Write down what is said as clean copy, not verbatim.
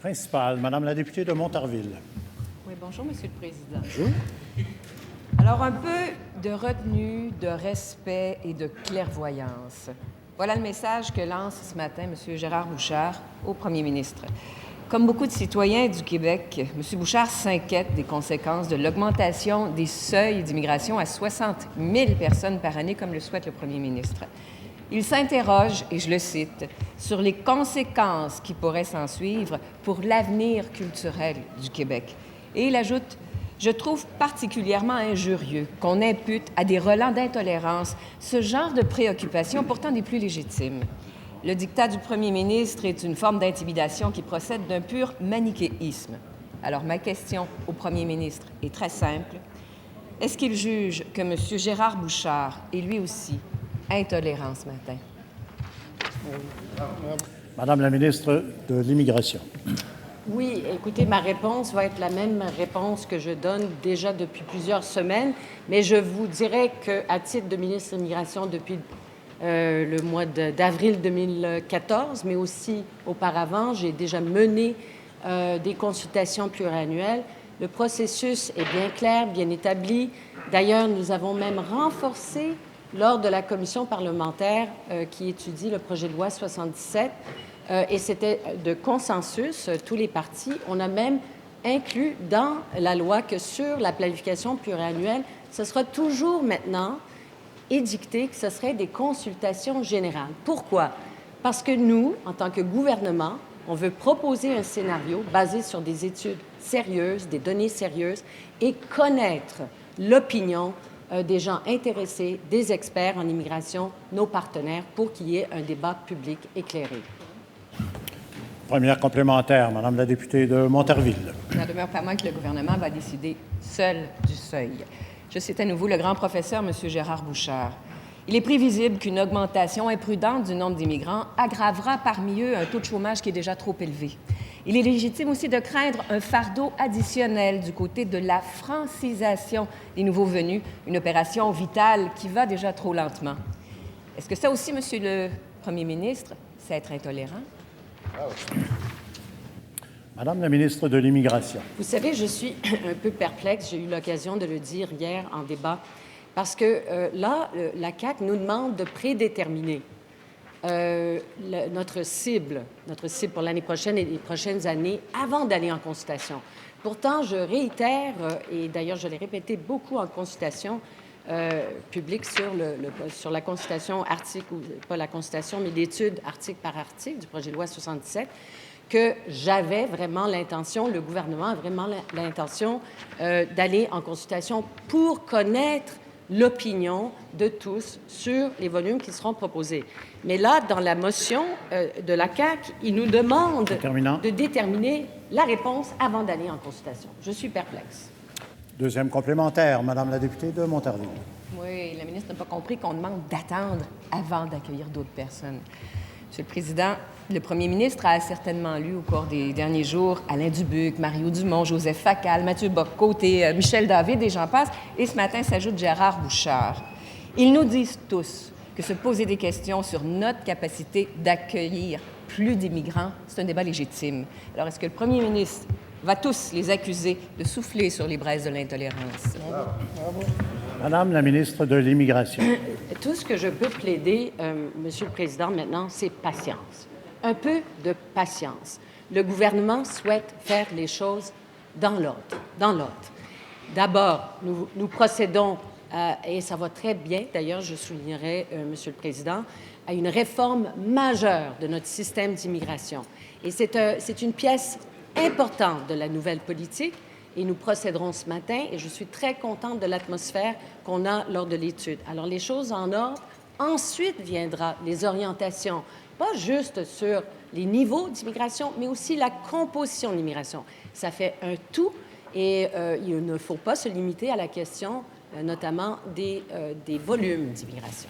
principale, Madame la députée de Montarville. Oui, bonjour, Monsieur le Président. Bonjour. Alors, un peu de retenue, de respect et de clairvoyance. Voilà le message que lance ce matin M. Gérard Bouchard au Premier ministre. Comme beaucoup de citoyens du Québec, M. Bouchard s'inquiète des conséquences de l'augmentation des seuils d'immigration à 60 000 personnes par année, comme le souhaite le Premier ministre. Il s'interroge, et je le cite, sur les conséquences qui pourraient s'en suivre pour l'avenir culturel du Québec. Et il ajoute: je trouve particulièrement injurieux qu'on impute à des relents d'intolérance ce genre de préoccupations pourtant des plus légitimes. Le diktat du premier ministre est une forme d'intimidation qui procède d'un pur manichéisme. Alors ma question au premier ministre est très simple. Est-ce qu'il juge que M. Gérard Bouchard est lui aussi intolérant ce matin? Madame la ministre de l'Immigration. Oui, écoutez, ma réponse va être la même réponse que je donne déjà depuis plusieurs semaines, mais je vous dirais qu'à titre de ministre de l'Immigration depuis le mois d'avril 2014, mais aussi auparavant, j'ai déjà mené des consultations pluriannuelles. Le processus est bien clair, bien établi. D'ailleurs, nous avons même renforcé lors de la commission parlementaire qui étudie le projet de loi 77, et c'était de consensus, tous les partis. On a même inclus dans la loi que sur la planification pluriannuelle, ce sera toujours maintenant édicté que ce serait des consultations générales. Pourquoi? Parce que nous, en tant que gouvernement, on veut proposer un scénario basé sur des études sérieuses, des données sérieuses, et connaître l'opinion des gens intéressés, des experts en immigration, nos partenaires, pour qu'il y ait un débat public éclairé. Première complémentaire, Madame la députée de Montarville. Ça demeure pas mal que le gouvernement va décider seul du seuil. Je cite à nouveau le grand professeur, M. Gérard Bouchard. Il est prévisible qu'une augmentation imprudente du nombre d'immigrants aggravera parmi eux un taux de chômage qui est déjà trop élevé. Il est légitime aussi de craindre un fardeau additionnel du côté de la francisation des nouveaux venus, une opération vitale qui va déjà trop lentement. Est-ce que ça aussi, Monsieur le Premier ministre, c'est être intolérant? Madame la ministre de l'Immigration. Vous savez, je suis un peu perplexe, j'ai eu l'occasion de le dire hier en débat, parce que là, la CAQ nous demande de prédéterminer notre cible pour l'année prochaine et les prochaines années avant d'aller en consultation. Pourtant, je réitère, et d'ailleurs je l'ai répété beaucoup en consultation publique sur la consultation article, ou pas la consultation, mais l'étude article par article du projet de loi 77, que j'avais vraiment l'intention, le gouvernement a vraiment l'intention d'aller en consultation pour connaître l'opinion de tous sur les volumes qui seront proposés. Mais là, dans la motion de la CAQ, il nous demande de déterminer la réponse avant d'aller en consultation. Je suis perplexe. Deuxième complémentaire, Madame la députée de Montarville. Oui, la ministre n'a pas compris qu'on demande d'attendre avant d'accueillir d'autres personnes. Monsieur le Président, le Premier ministre a certainement lu au cours des derniers jours Alain Dubuc, Mario Dumont, Joseph Facal, Mathieu Bock-Côté, Michel David et j'en passe. Et ce matin s'ajoute Gérard Bouchard. Ils nous disent tous que se poser des questions sur notre capacité d'accueillir plus d'immigrants, c'est un débat légitime. Alors, est-ce que le Premier ministre va tous les accuser de souffler sur les braises de l'intolérance? Madame la ministre de l'Immigration. Tout ce que je peux plaider, Monsieur le Président, maintenant, c'est patience. Un peu de patience. Le gouvernement souhaite faire les choses dans l'ordre. D'abord, nous procédons, et ça va très bien, d'ailleurs, je soulignerai, Monsieur le Président, à une réforme majeure de notre système d'immigration. Et c'est une pièce importante de la nouvelle politique, et nous procéderons ce matin, et je suis très contente de l'atmosphère qu'on a lors de l'étude. Alors, les choses en ordre. Ensuite viendra les orientations, pas juste sur les niveaux d'immigration, mais aussi la composition de l'immigration. Ça fait un tout, et il ne faut pas se limiter à la question, notamment des volumes d'immigration.